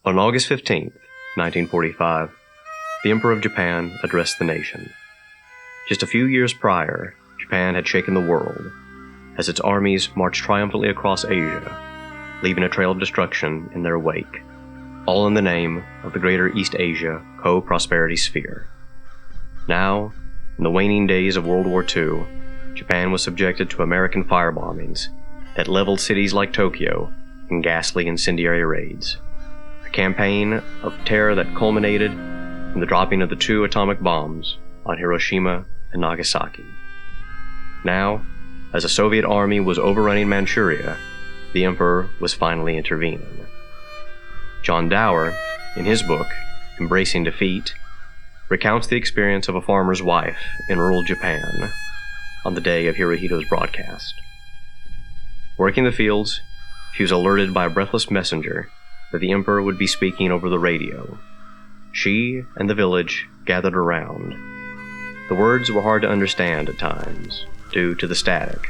On August 15th, 1945, the Emperor of Japan addressed the nation. Just a few years prior, Japan had shaken the world as its armies marched triumphantly across Asia, leaving a trail of destruction in their wake, all in the name of the Greater East Asia Co-Prosperity Sphere. Now, in the waning days of World War II, Japan was subjected to American firebombings that leveled cities like Tokyo in ghastly incendiary raids. A campaign of terror that culminated in the dropping of the 2 atomic bombs on Hiroshima and Nagasaki. Now, as the Soviet army was overrunning Manchuria, the Emperor was finally intervening. John Dower, in his book, Embracing Defeat, recounts the experience of a farmer's wife in rural Japan on the day of Hirohito's broadcast. Working the fields, she was alerted by a breathless messenger that the Emperor would be speaking over the radio. She and the village gathered around. The words were hard to understand at times, due to the static,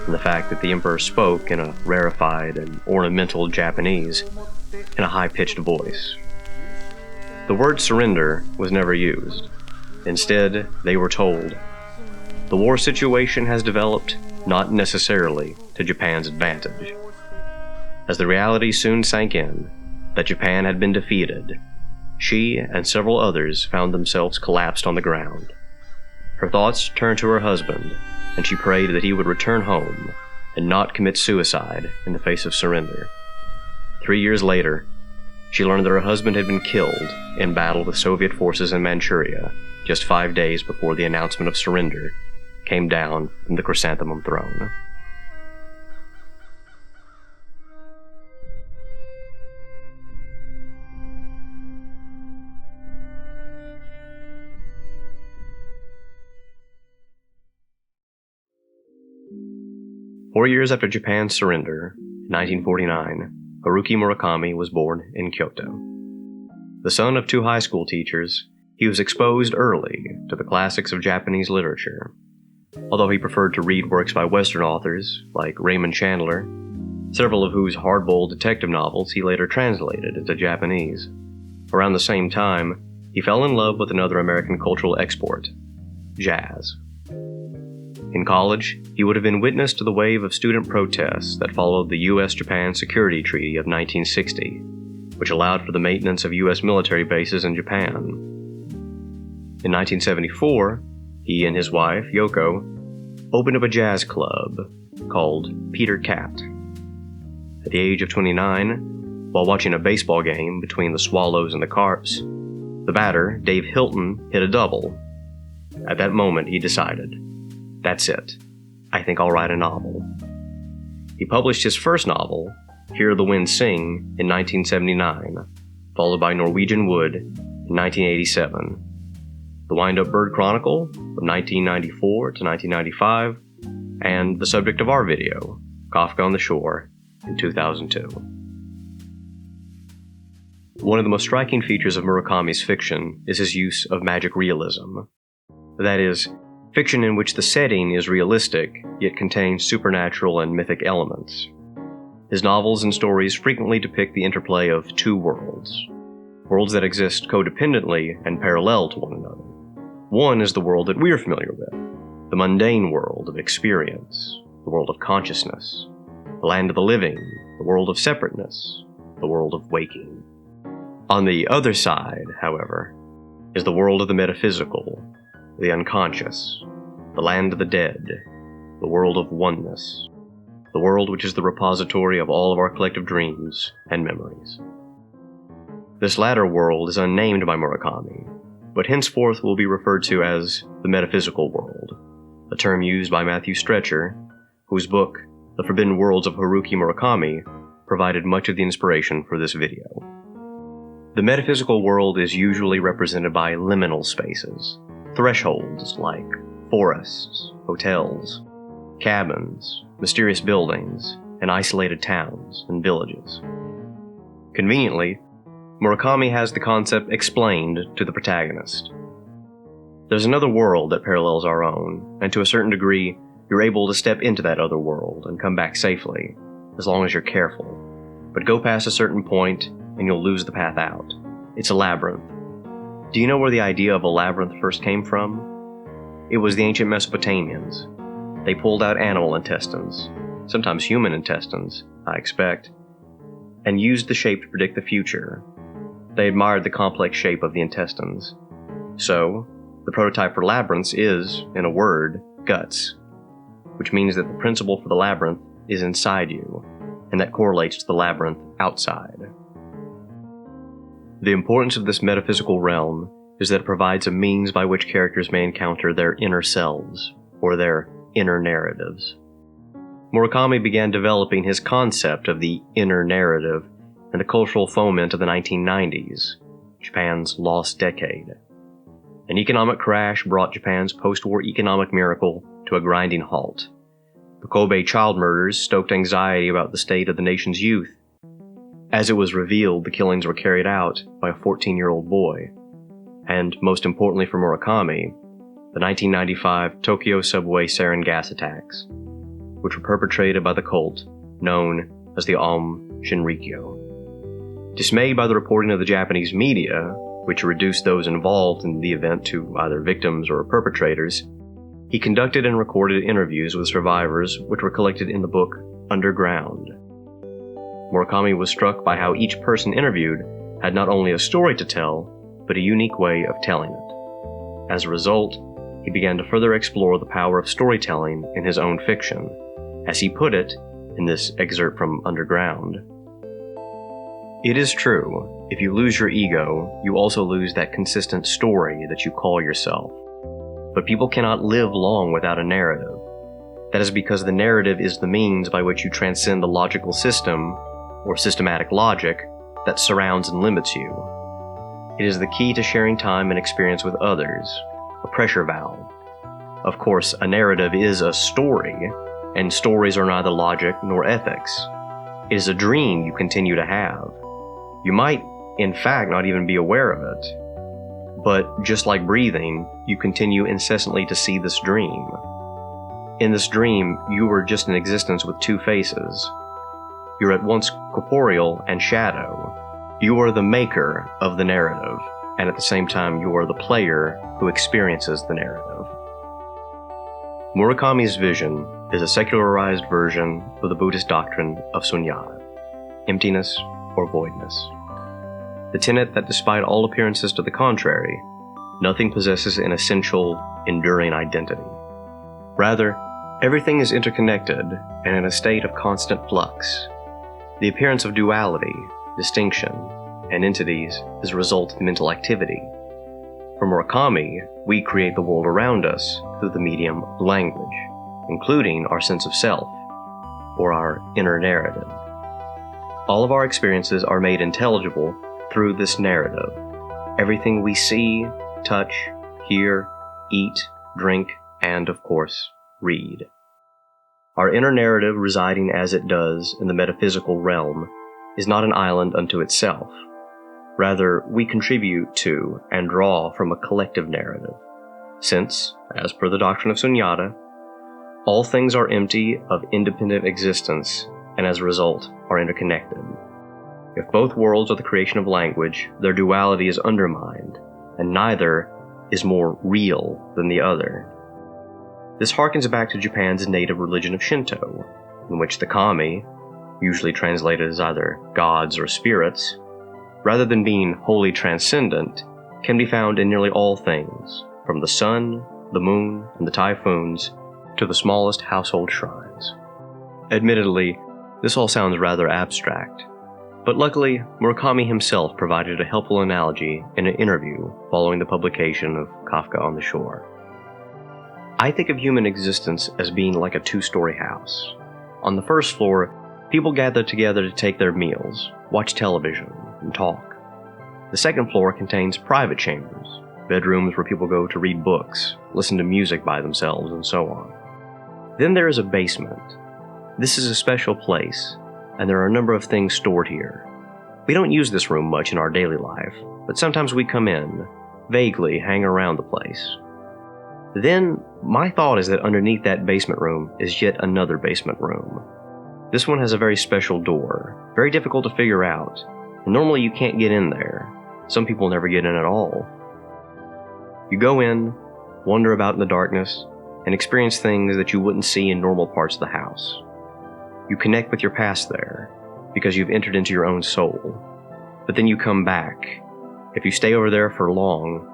and the fact that the Emperor spoke in a rarefied and ornamental Japanese in a high-pitched voice. The word surrender was never used. Instead, they were told, "The war situation has developed not necessarily to Japan's advantage." As the reality soon sank in that Japan had been defeated, she and several others found themselves collapsed on the ground. Her thoughts turned to her husband, and she prayed that he would return home and not commit suicide in the face of surrender. 3 years later, she learned that her husband had been killed in battle with Soviet forces in Manchuria just 5 days before the announcement of surrender came down from the chrysanthemum throne. Four years after Japan's surrender, in 1949, Haruki Murakami was born in Kyoto. The son of 2 high school teachers, he was exposed early to the classics of Japanese literature. Although he preferred to read works by Western authors like Raymond Chandler, several of whose hard-boiled detective novels he later translated into Japanese. Around the same time, he fell in love with another American cultural export, jazz. In college, he would have been witness to the wave of student protests that followed the U.S.-Japan Security Treaty of 1960, which allowed for the maintenance of U.S. military bases in Japan. In 1974, he and his wife, Yoko, opened up a jazz club called Peter Cat. At the age of 29, while watching a baseball game between the Swallows and the Carps, the batter, Dave Hilton, hit a double. At that moment, he decided, "That's it. I think I'll write a novel." He published his first novel, Hear the Wind Sing, in 1979, followed by Norwegian Wood in 1987, The Wind-Up Bird Chronicle from 1994 to 1995, and the subject of our video, Kafka on the Shore, in 2002. One of the most striking features of Murakami's fiction is his use of magic realism. That is, fiction in which the setting is realistic, yet contains supernatural and mythic elements. His novels and stories frequently depict the interplay of 2 worlds, worlds that exist codependently and parallel to one another. One is the world that we're familiar with, the mundane world of experience, the world of consciousness, the land of the living, the world of separateness, the world of waking. On the other side, however, is the world of the metaphysical, the unconscious, the land of the dead, the world of oneness, the world which is the repository of all of our collective dreams and memories. This latter world is unnamed by Murakami, but henceforth will be referred to as the metaphysical world, a term used by Matthew Stretcher, whose book, The Forbidden Worlds of Haruki Murakami, provided much of the inspiration for this video. The metaphysical world is usually represented by liminal spaces, thresholds like forests, hotels, cabins, mysterious buildings, and isolated towns and villages. Conveniently, Murakami has the concept explained to the protagonist. There's another world that parallels our own, and to a certain degree, you're able to step into that other world and come back safely, as long as you're careful. But go past a certain point, and you'll lose the path out. It's a labyrinth. Do you know where the idea of a labyrinth first came from? It was the ancient Mesopotamians. They pulled out animal intestines, sometimes human intestines, I expect, and used the shape to predict the future. They admired the complex shape of the intestines. So, the prototype for labyrinths is, in a word, guts, which means that the principle for the labyrinth is inside you, and that correlates to the labyrinth outside. The importance of this metaphysical realm is that it provides a means by which characters may encounter their inner selves, or their inner narratives. Murakami began developing his concept of the inner narrative in the cultural foment of the 1990s, Japan's lost decade. An economic crash brought Japan's post-war economic miracle to a grinding halt. The Kobe child murders stoked anxiety about the state of the nation's youth. As it was revealed, the killings were carried out by a 14-year-old boy. And, most importantly for Murakami, the 1995 Tokyo subway sarin gas attacks, which were perpetrated by the cult known as the Aum Shinrikyo. Dismayed by the reporting of the Japanese media, which reduced those involved in the event to either victims or perpetrators, he conducted and recorded interviews with survivors which were collected in the book Underground. Murakami was struck by how each person interviewed had not only a story to tell, but a unique way of telling it. As a result, he began to further explore the power of storytelling in his own fiction. As he put it, in this excerpt from Underground, "It is true, if you lose your ego, you also lose that consistent story that you call yourself. But people cannot live long without a narrative. That is because the narrative is the means by which you transcend the logical system, or systematic logic, that surrounds and limits you. It is the key to sharing time and experience with others, a pressure valve. Of course, a narrative is a story, and stories are neither logic nor ethics. It is a dream you continue to have. You might, in fact, not even be aware of it. But just like breathing, you continue incessantly to see this dream. In this dream, you are just an existence with two faces. You're at once corporeal and shadow. You are the maker of the narrative, and at the same time you are the player who experiences the narrative." Murakami's vision is a secularized version of the Buddhist doctrine of sunyata, emptiness or voidness. The tenet that despite all appearances to the contrary, nothing possesses an essential, enduring identity. Rather, everything is interconnected and in a state of constant flux. The appearance of duality, distinction, and entities is a result of mental activity. For Murakami, we create the world around us through the medium of language, including our sense of self, or our inner narrative. All of our experiences are made intelligible through this narrative. Everything we see, touch, hear, eat, drink, and, of course, read. Our inner narrative, residing as it does in the metaphysical realm, is not an island unto itself. Rather, we contribute to and draw from a collective narrative, since, as per the doctrine of sunyata, all things are empty of independent existence and as a result are interconnected. If both worlds are the creation of language, their duality is undermined, and neither is more real than the other. This harkens back to Japan's native religion of Shinto, in which the kami, usually translated as either gods or spirits, rather than being wholly transcendent, can be found in nearly all things, from the sun, the moon, and the typhoons, to the smallest household shrines. Admittedly, this all sounds rather abstract, but luckily, Murakami himself provided a helpful analogy in an interview following the publication of Kafka on the Shore. "I think of human existence as being like a two-story house. On the first floor, people gather together to take their meals, watch television, and talk. The second floor contains private chambers, bedrooms where people go to read books, listen to music by themselves, and so on. Then there is a basement. This is a special place, and there are a number of things stored here. We don't use this room much in our daily life, but sometimes we come in, vaguely hang around the place. Then, my thought is that underneath that basement room is yet another basement room. This one has a very special door, very difficult to figure out, And normally you can't get in there. Some people never get in at all. You go in, wander about in the darkness, and experience things that you wouldn't see in normal parts of the house. You connect with your past there, because you've entered into your own soul. But then you come back. If you stay over there for long,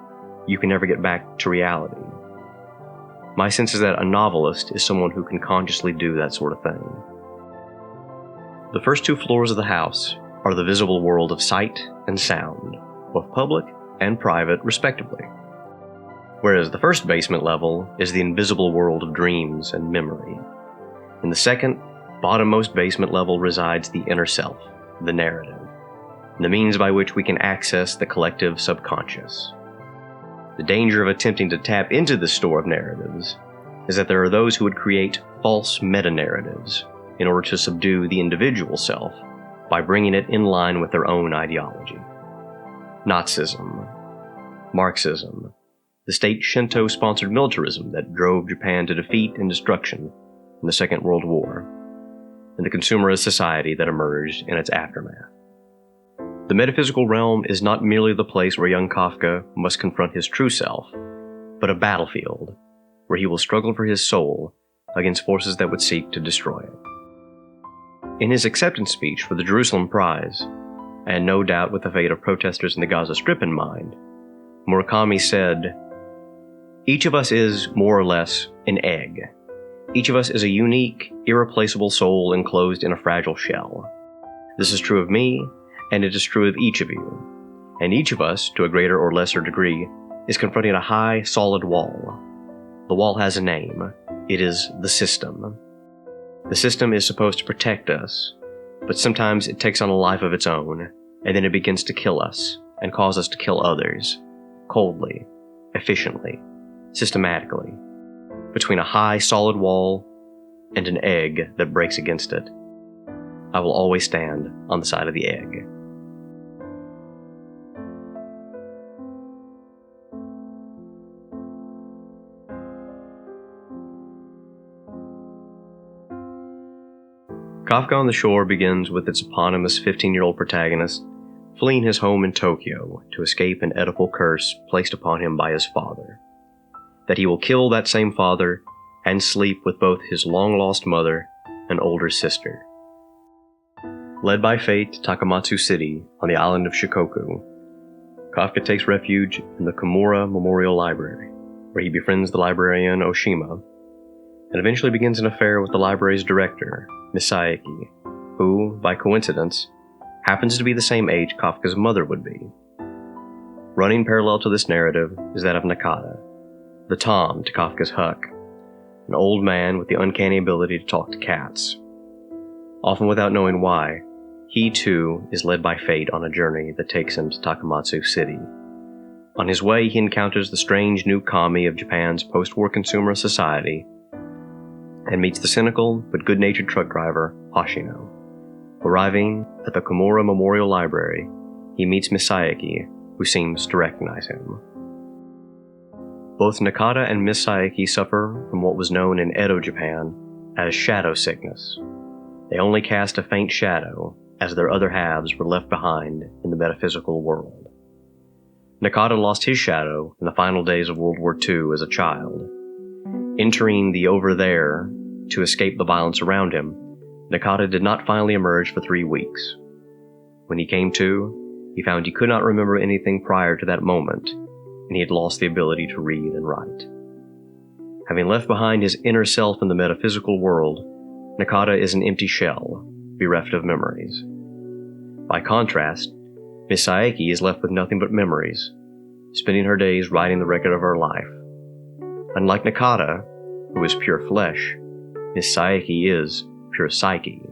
you can never get back to reality. My sense is that a novelist is someone who can consciously do that sort of thing. The first 2 floors of the house are the visible world of sight and sound, both public and private, respectively. Whereas the first basement level is the invisible world of dreams and memory. In the second, bottommost basement level resides the inner self, the narrative, the means by which we can access the collective subconscious. The danger of attempting to tap into this store of narratives is that there are those who would create false meta-narratives in order to subdue the individual self by bringing it in line with their own ideology. Nazism, Marxism, the state Shinto-sponsored militarism that drove Japan to defeat and destruction in the Second World War, and the consumerist society that emerged in its aftermath. The metaphysical realm is not merely the place where young Kafka must confront his true self, but a battlefield where he will struggle for his soul against forces that would seek to destroy it. In his acceptance speech for the Jerusalem Prize, and no doubt with the fate of protesters in the Gaza Strip in mind, Murakami said, "Each of us is, more or less, an egg. Each of us is a unique, irreplaceable soul enclosed in a fragile shell. This is true of me, and it is true of each of you. And each of us, to a greater or lesser degree, is confronting a high, solid wall. The wall has a name. It is the system. The system is supposed to protect us, but sometimes it takes on a life of its own, and then it begins to kill us, and cause us to kill others, coldly, efficiently, systematically, between a high, solid wall and an egg that breaks against it. I will always stand on the side of the egg." Kafka on the Shore begins with its eponymous 15-year-old protagonist fleeing his home in Tokyo to escape an Oedipal curse placed upon him by his father. That he will kill that same father and sleep with both his long-lost mother and older sister. Led by fate to Takamatsu City on the island of Shikoku, Kafka takes refuge in the Komura Memorial Library, where he befriends the librarian Oshima, and eventually begins an affair with the library's director, Miss Saeki, who, by coincidence, happens to be the same age Kafka's mother would be. Running parallel to this narrative is that of Nakata, the Tom to Kafka's Huck, an old man with the uncanny ability to talk to cats. Often without knowing why, he too is led by fate on a journey that takes him to Takamatsu City. On his way, he encounters the strange new kami of Japan's post-war consumerist society and meets the cynical but good-natured truck driver, Hoshino. Arriving at the Komura Memorial Library, he meets Miss Saeki, who seems to recognize him. Both Nakata and Miss Saeki suffer from what was known in Edo, Japan, as shadow sickness. They only cast a faint shadow, as their other halves were left behind in the metaphysical world. Nakata lost his shadow in the final days of World War II as a child. Entering the over there to escape the violence around him, Nakata did not finally emerge for 3 weeks. When he came to, he found he could not remember anything prior to that moment, and he had lost the ability to read and write. Having left behind his inner self in the metaphysical world, Nakata is an empty shell, bereft of memories. By contrast, Miss Saeki is left with nothing but memories, spending her days writing the record of her life. Unlike Nakata, who is pure flesh, Miss Saeki is pure psyche,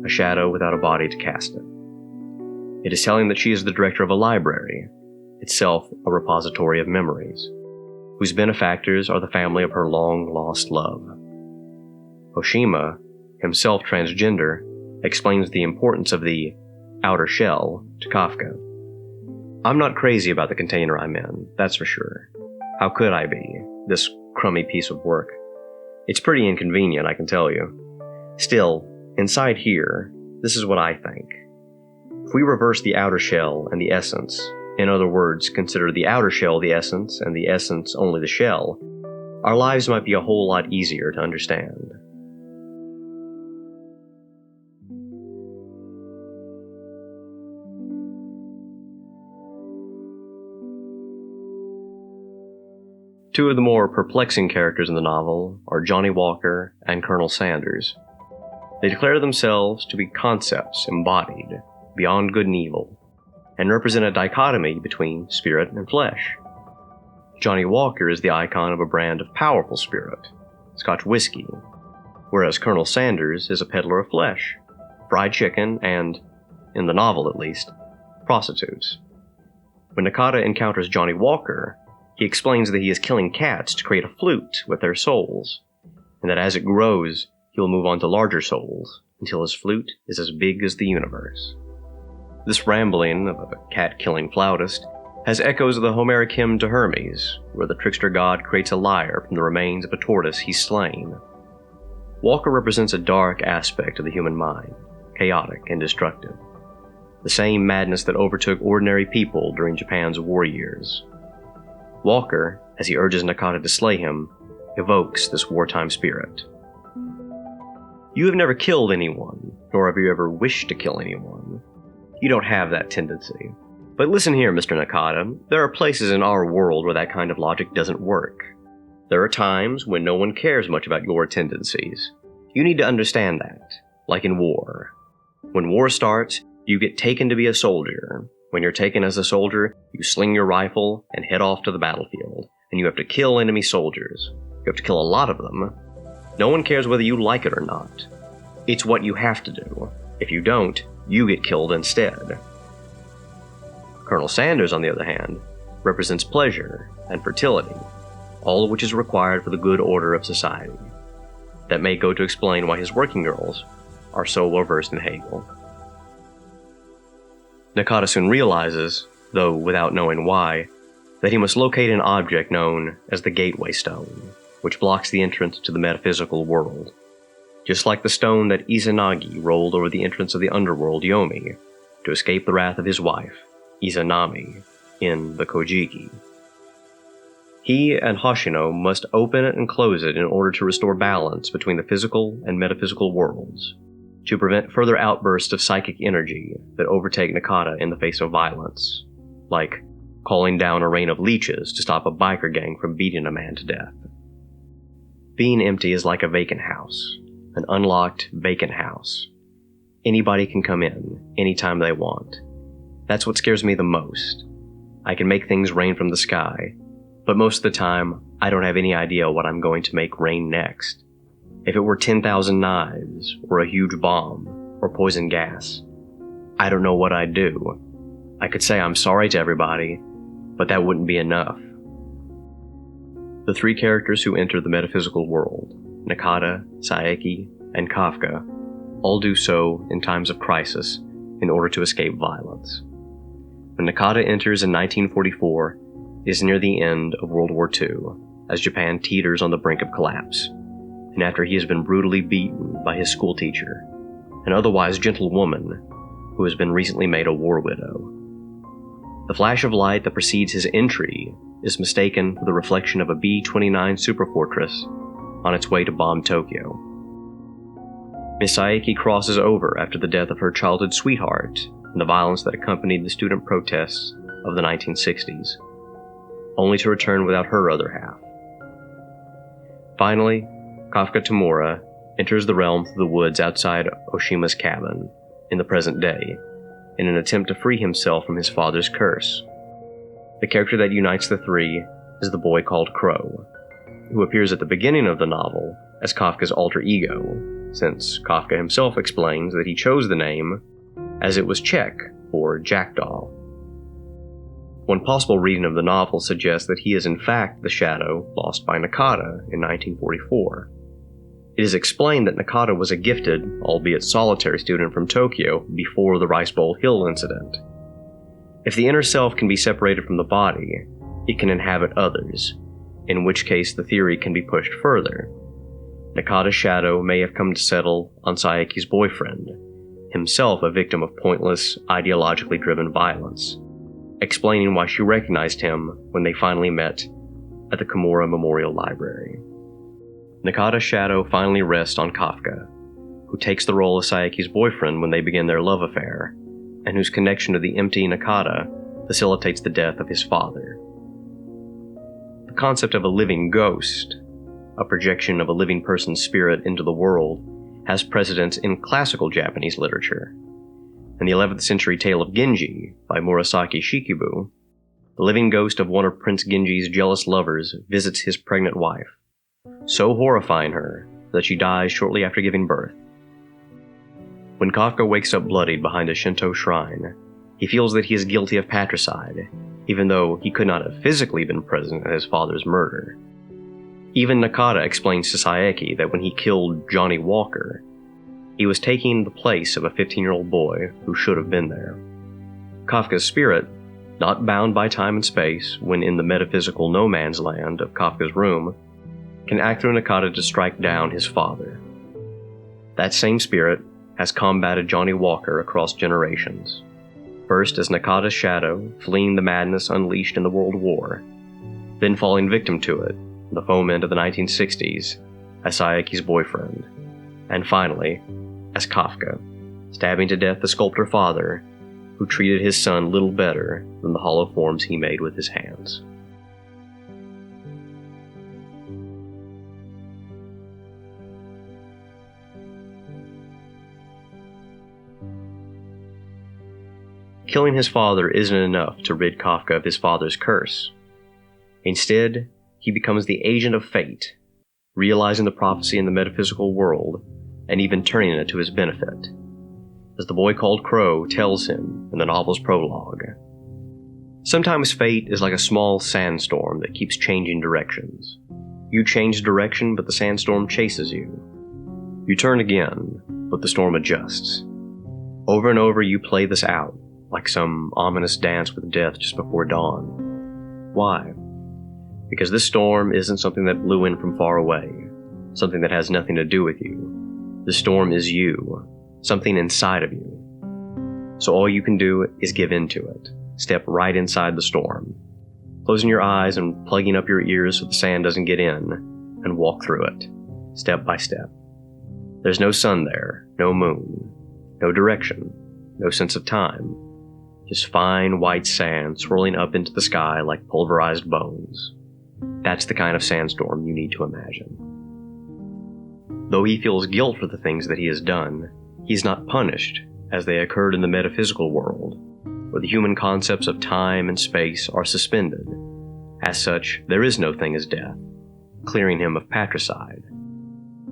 a shadow without a body to cast it. It is telling that she is the director of a library, itself a repository of memories, whose benefactors are the family of her long-lost love. Oshima, himself transgender, explains the importance of the outer shell to Kafka. "I'm not crazy about the container I'm in, that's for sure. How could I be, this crummy piece of work? It's pretty inconvenient, I can tell you. Still, inside here, this is what I think. If we reverse the outer shell and the essence, in other words, consider the outer shell the essence and the essence only the shell, our lives might be a whole lot easier to understand. Two of the more perplexing characters in the novel are Johnny Walker and Colonel Sanders. They declare themselves to be concepts embodied, beyond good and evil, and represent a dichotomy between spirit and flesh. Johnny Walker is the icon of a brand of powerful spirit, Scotch whiskey, whereas Colonel Sanders is a peddler of flesh, fried chicken, and, in the novel at least, prostitutes. When Nakata encounters Johnny Walker, he explains that he is killing cats to create a flute with their souls, and that as it grows, he will move on to larger souls, until his flute is as big as the universe. This rambling of a cat-killing flautist has echoes of the Homeric hymn to Hermes, where the trickster god creates a lyre from the remains of a tortoise he's slain. Walker represents a dark aspect of the human mind, chaotic and destructive. The same madness that overtook ordinary people during Japan's war years. Walker, as he urges Nakata to slay him, evokes this wartime spirit. You have never killed anyone, nor have you ever wished to kill anyone. You don't have that tendency. But listen here, Mr. Nakata, there are places in our world where that kind of logic doesn't work. There are times when no one cares much about your tendencies. You need to understand that, like in war. When war starts, you get taken to be a soldier. When you're taken as a soldier, you sling your rifle and head off to the battlefield, and you have to kill enemy soldiers. You have to kill a lot of them. No one cares whether you like it or not. It's what you have to do. If you don't, you get killed instead. Colonel Sanders, on the other hand, represents pleasure and fertility, all of which is required for the good order of society. That may go to explain why his working girls are so well versed in Hegel. Nakata soon realizes, though without knowing why, that he must locate an object known as the Gateway Stone, which blocks the entrance to the metaphysical world, just like the stone that Izanagi rolled over the entrance of the underworld Yomi to escape the wrath of his wife, Izanami, in the Kojiki. He and Hoshino must open it and close it in order to restore balance between the physical and metaphysical worlds, to prevent further outbursts of psychic energy that overtake Nakata in the face of violence, like calling down a rain of leeches to stop a biker gang from beating a man to death. Being empty is like a vacant house, an unlocked, vacant house. Anybody can come in, anytime they want. That's what scares me the most. I can make things rain from the sky, but most of the time, I don't have any idea what I'm going to make rain next. If it were 10,000 knives, or a huge bomb, or poison gas, I don't know what I'd do. I could say I'm sorry to everybody, but that wouldn't be enough. The three characters who enter the metaphysical world, Nakata, Saeki, and Kafka, all do so in times of crisis in order to escape violence. When Nakata enters in 1944, it is near the end of World War II, as Japan teeters on the brink of collapse, and after he has been brutally beaten by his schoolteacher, an otherwise gentle woman who has been recently made a war widow. The flash of light that precedes his entry is mistaken for the reflection of a B-29 superfortress on its way to bomb Tokyo. Miss Saeki crosses over after the death of her childhood sweetheart and the violence that accompanied the student protests of the 1960s, only to return without her other half. Finally, Kafka Tamura enters the realm through the woods outside Oshima's cabin, in the present day, in an attempt to free himself from his father's curse. The character that unites the three is the boy called Crow, who appears at the beginning of the novel as Kafka's alter ego, since Kafka himself explains that he chose the name as it was Czech, or jackdaw. One possible reading of the novel suggests that he is in fact the shadow lost by Nakata in 1944. It is explained that Nakata was a gifted, albeit solitary student from Tokyo before the Rice Bowl Hill incident. If the inner self can be separated from the body, it can inhabit others, in which case the theory can be pushed further. Nakata's shadow may have come to settle on Saeki's boyfriend, himself a victim of pointless, ideologically driven violence, explaining why she recognized him when they finally met at the Tamura Memorial Library. Nakata's shadow finally rests on Kafka, who takes the role of Saeki's boyfriend when they begin their love affair, and whose connection to the empty Nakata facilitates the death of his father. The concept of a living ghost, a projection of a living person's spirit into the world, has precedence in classical Japanese literature. In the 11th century tale of Genji by Murasaki Shikibu, the living ghost of one of Prince Genji's jealous lovers visits his pregnant wife, so horrifying her that she dies shortly after giving birth. When Kafka wakes up bloodied behind a Shinto shrine, he feels that he is guilty of patricide, even though he could not have physically been present at his father's murder. Even Nakata explains to Saeki that when he killed Johnny Walker, he was taking the place of a 15-year-old boy who should have been there. Kafka's spirit, not bound by time and space when in the metaphysical no man's land of Kafka's room, can act through Nakata to strike down his father. That same spirit has combated Johnny Walker across generations, first as Nakata's shadow fleeing the madness unleashed in the World War, then falling victim to it in the foment of the 1960s as Saeki's boyfriend, and finally as Kafka, stabbing to death the sculptor father who treated his son little better than the hollow forms he made with his hands. Killing his father isn't enough to rid Kafka of his father's curse. Instead, he becomes the agent of fate, realizing the prophecy in the metaphysical world and even turning it to his benefit, as the boy called Crow tells him in the novel's prologue. Sometimes fate is like a small sandstorm that keeps changing directions. You change direction, but the sandstorm chases you. You turn again, but the storm adjusts. Over and over you play this out, like some ominous dance with death just before dawn. Why? Because this storm isn't something that blew in from far away, something that has nothing to do with you. The storm is you, something inside of you. So all you can do is give in to it, step right inside the storm, closing your eyes and plugging up your ears so the sand doesn't get in, and walk through it, step by step. There's no sun there, no moon, no direction, no sense of time. Just fine white sand swirling up into the sky like pulverized bones. That's the kind of sandstorm you need to imagine. Though he feels guilt for the things that he has done, he's not punished, as they occurred in the metaphysical world, where the human concepts of time and space are suspended. As such, there is no thing as death, clearing him of patricide.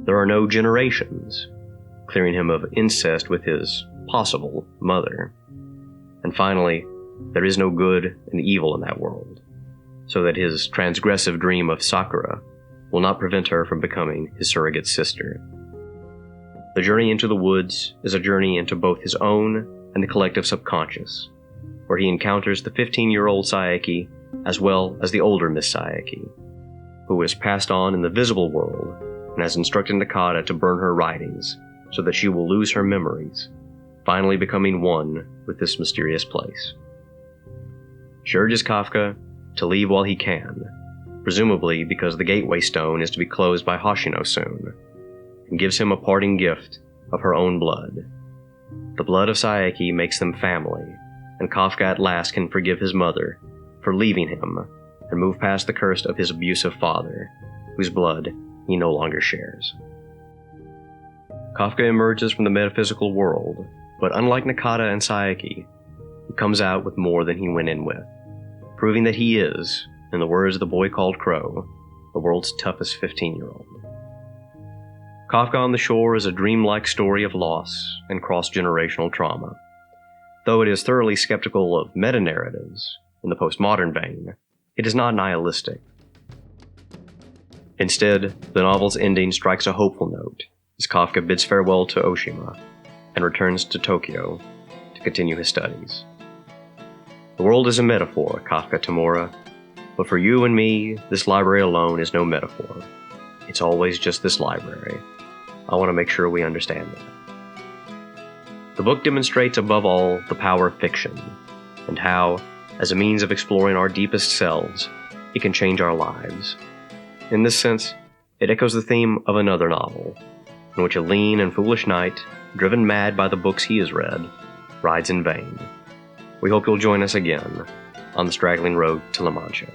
There are no generations, clearing him of incest with his possible mother. And finally, there is no good and evil in that world, so that his transgressive dream of Sakura will not prevent her from becoming his surrogate sister. The journey into the woods is a journey into both his own and the collective subconscious, where he encounters the 15-year-old Saeki as well as the older Miss Saeki, who is passed on in the visible world and has instructed Nakata to burn her writings so that she will lose her memories, finally becoming one with this mysterious place. She urges Kafka to leave while he can, presumably because the gateway stone is to be closed by Hoshino soon, and gives him a parting gift of her own blood. The blood of Saeki makes them family, and Kafka at last can forgive his mother for leaving him and move past the curse of his abusive father, whose blood he no longer shares. Kafka emerges from the metaphysical world, but unlike Nakata and Saeki, he comes out with more than he went in with, proving that he is, in the words of the boy called Crow, the world's toughest 15-year-old. Kafka on the Shore is a dreamlike story of loss and cross-generational trauma. Though it is thoroughly skeptical of meta-narratives in the postmodern vein, it is not nihilistic. Instead, the novel's ending strikes a hopeful note as Kafka bids farewell to Oshima and returns to Tokyo to continue his studies. The world is a metaphor, Kafka Tamura, but for you and me, this library alone is no metaphor. It's always just this library. I want to make sure we understand that. The book demonstrates above all the power of fiction, and how, as a means of exploring our deepest selves, it can change our lives. In this sense, it echoes the theme of another novel, in which a lean and foolish knight, driven mad by the books he has read, rides in vain. We hope you'll join us again on the straggling road to La Mancha.